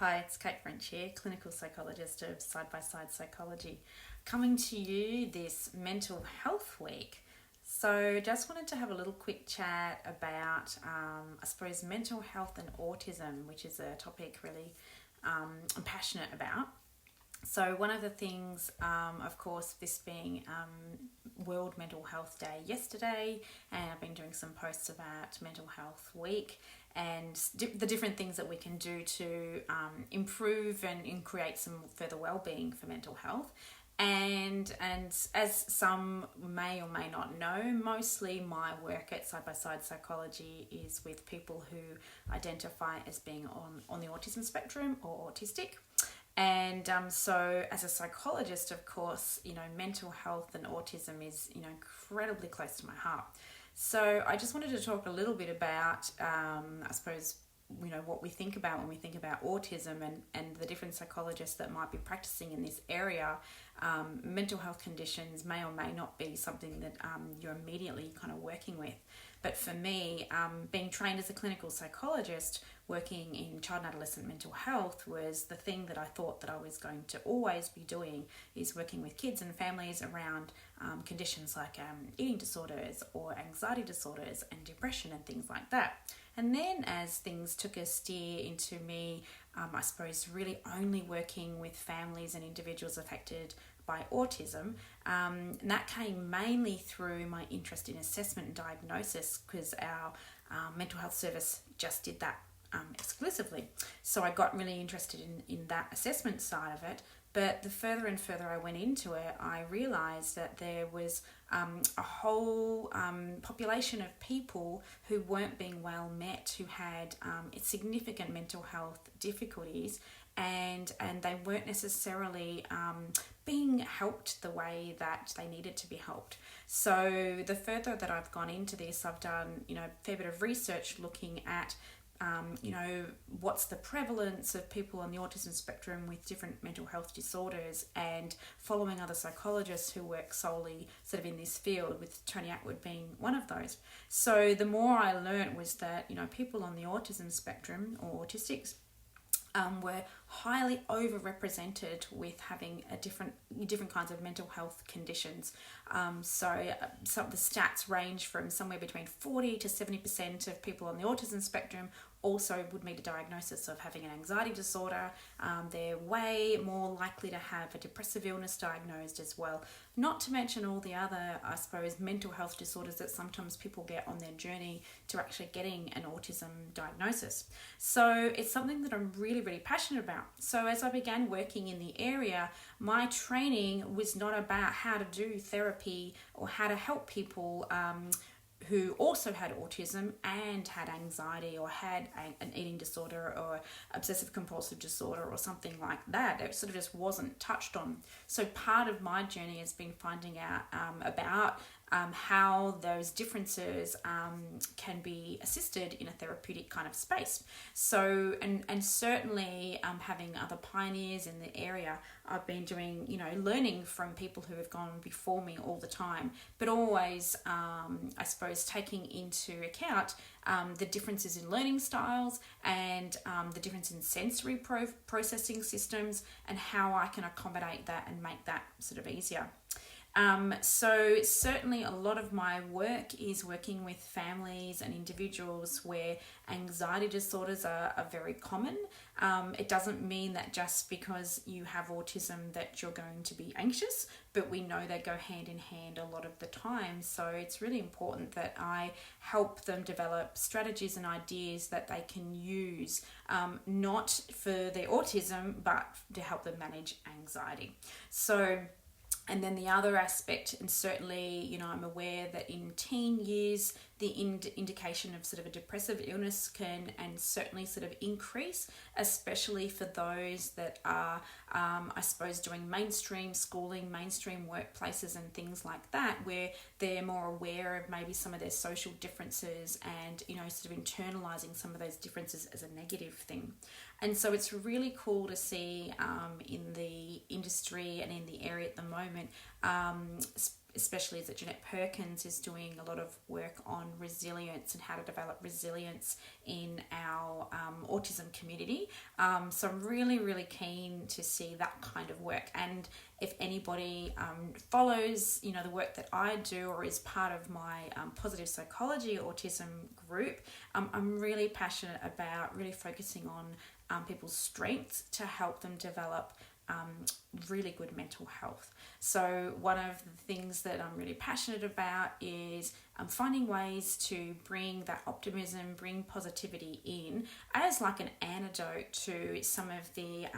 Hi, it's Kate French here, clinical psychologist of Side by Side Psychology, coming to you this mental health week. So, just wanted to have a little quick chat about, I suppose, mental health and autism, which is a topic really I'm passionate about. So one of the things, of course, this being World Mental Health Day yesterday, and I've been doing some posts about Mental Health Week and the different things that we can do to improve and create some further well-being for mental health. And as some may or may not know, mostly my work at Side by Side Psychology is with people who identify as being on the autism spectrum or autistic. And so as a psychologist, of course, mental health and autism is, incredibly close to my heart. So I just wanted to talk a little bit about, I suppose, what we think about when we think about autism and the different psychologists that might be practicing in this area. Mental health conditions may or may not be something that you're immediately kind of working with. But for me, being trained as a clinical psychologist, working in child and adolescent mental health was the thing that I thought that I was going to always be doing, is working with kids and families around conditions like eating disorders or anxiety disorders and depression and things like that. And then as things took a steer into me, I suppose, really only working with families and individuals affected by autism, and that came mainly through my interest in assessment and diagnosis, because our mental health service just did that exclusively. So I got really interested in that assessment side of it. But the further and further I went into it, I realised that there was a whole population of people who weren't being well met, who had significant mental health difficulties, and they weren't necessarily being helped the way that they needed to be helped. So the further that I've gone into this, I've done a fair bit of research looking at what's the prevalence of people on the autism spectrum with different mental health disorders, and following other psychologists who work solely sort of in this field, with Tony Attwood being one of those. So the more I learned was that, people on the autism spectrum or autistics were highly overrepresented with having different kinds of mental health conditions. So some of the stats range from somewhere between 40 to 70% of people on the autism spectrum also would meet a diagnosis of having an anxiety disorder. They're way more likely to have a depressive illness diagnosed as well. Not to mention all the other, I suppose, mental health disorders that sometimes people get on their journey to actually getting an autism diagnosis. So it's something that I'm really, really passionate about. So as I began working in the area, my training was not about how to do therapy or how to help people who also had autism and had anxiety or had an eating disorder or obsessive compulsive disorder or something like that. It sort of just wasn't touched on. So part of my journey has been finding out about how those differences can be assisted in a therapeutic kind of space. So, and certainly having other pioneers in the area, I've been doing, learning from people who have gone before me all the time, but always, I suppose, taking into account the differences in learning styles and the difference in sensory processing systems, and how I can accommodate that and make that sort of easier. So certainly a lot of my work is working with families and individuals where anxiety disorders are very common. It doesn't mean that just because you have autism that you're going to be anxious, but we know they go hand in hand a lot of the time. So it's really important that I help them develop strategies and ideas that they can use, not for their autism, but to help them manage anxiety. And then the other aspect, and certainly, I'm aware that in teen years, the indication of sort of a depressive illness can and certainly sort of increase, especially for those that are, I suppose, doing mainstream schooling, mainstream workplaces and things like that, where they're more aware of maybe some of their social differences and, sort of internalizing some of those differences as a negative thing. And so it's really cool to see in the industry and in the area at the moment, especially is that Jeanette Perkins is doing a lot of work on resilience and how to develop resilience in our autism community. So I'm really, really keen to see that kind of work. And if anybody follows, the work that I do or is part of my positive psychology autism group, I'm really passionate about really focusing on people's strengths to help them develop really good mental health. So one of the things that I'm really passionate about is finding ways to bring that optimism, bring positivity in as like an antidote to some of the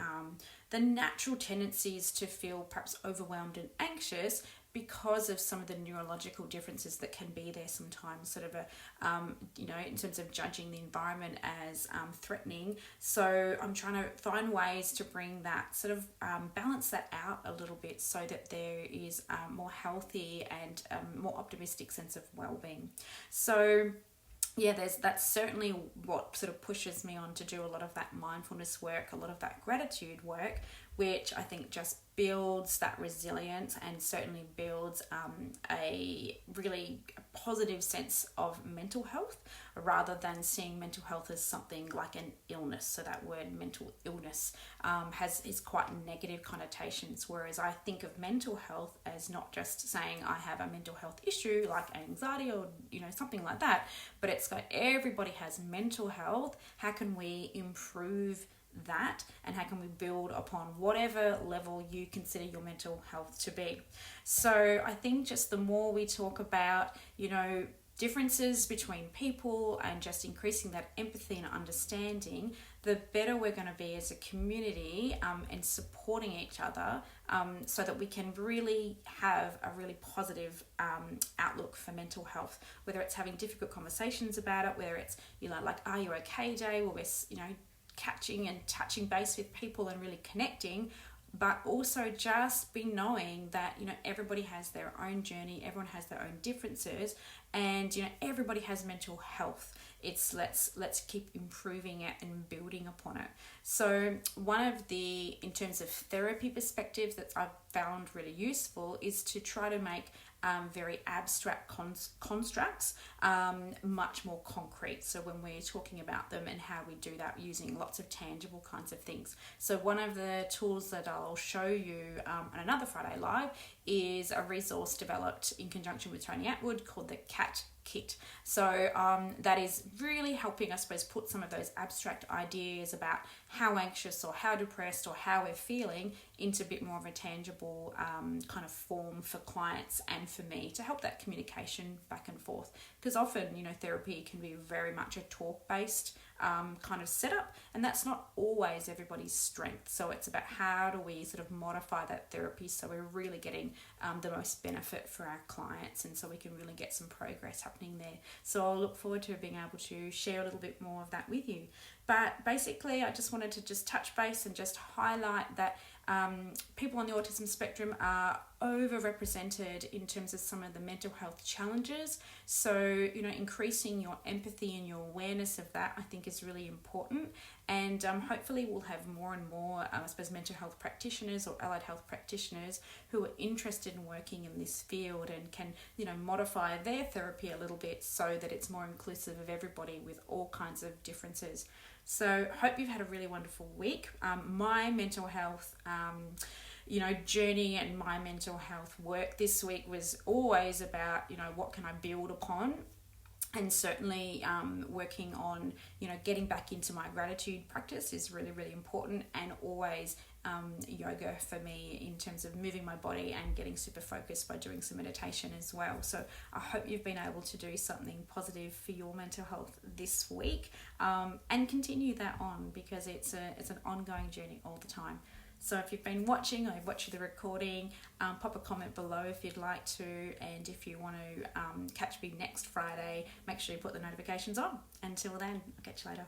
natural tendencies to feel perhaps overwhelmed and anxious because of some of the neurological differences that can be there sometimes, sort of in terms of judging the environment as threatening. So I'm trying to find ways to bring that sort of balance that out a little bit so that there is a more healthy and more optimistic sense of well-being. So yeah, that's certainly what sort of pushes me on to do a lot of that mindfulness work, a lot of that gratitude work, which I think just builds that resilience and certainly builds a really positive sense of mental health, rather than seeing mental health as something like an illness. So that word mental illness is quite negative connotations, whereas I think of mental health as not just saying I have a mental health issue like anxiety or something like that, but it's like everybody has mental health. How can we improve that, and how can we build upon whatever level you consider your mental health to be? So I think just the more we talk about differences between people and just increasing that empathy and understanding, the better we're going to be as a community and supporting each other, so that we can really have a really positive outlook for mental health, whether it's having difficult conversations about it, whether it's like Are You Okay Day, where we're catching and touching base with people and really connecting, but also just be knowing that everybody has their own journey, everyone has their own differences, and everybody has mental health. It's let's keep improving it and building upon it. So one of the, in terms of therapy perspectives, that I've found really useful is to try to make very abstract constructs much more concrete. So when we're talking about them and how we do that using lots of tangible kinds of things. So one of the tools that I'll show you on another Friday Live is a resource developed in conjunction with Tony Atwood called the CAT Kit. So that is really helping, I suppose, put some of those abstract ideas about how anxious or how depressed or how we're feeling into a bit more of a tangible kind of form for clients and for me, to help that communication back and forth. Because often, therapy can be very much a talk-based kind of setup, and that's not always everybody's strength. So it's about how do we sort of modify that therapy so we're really getting the most benefit for our clients, and so we can really get some progress happening there. So I'll look forward to being able to share a little bit more of that with you. But basically, I just wanted to just touch base and just highlight that people on the autism spectrum are overrepresented in terms of some of the mental health challenges. So, increasing your empathy and your awareness of that, I think, is really important. And hopefully we'll have more and more, mental health practitioners or allied health practitioners who are interested in working in this field and can, modify their therapy a little bit so that it's more inclusive of everybody with all kinds of differences. So hope you've had a really wonderful week. My mental health journey and my mental health work this week was always about, what can I build upon? And certainly working on, getting back into my gratitude practice is really, really important, and always yoga for me in terms of moving my body and getting super focused by doing some meditation as well. So I hope you've been able to do something positive for your mental health this week, and continue that on, because it's an ongoing journey all the time. So if you've been watching or you've watched the recording, pop a comment below if you'd like to, and if you want to catch me next Friday, make sure you put the notifications on. Until then, I'll catch you later.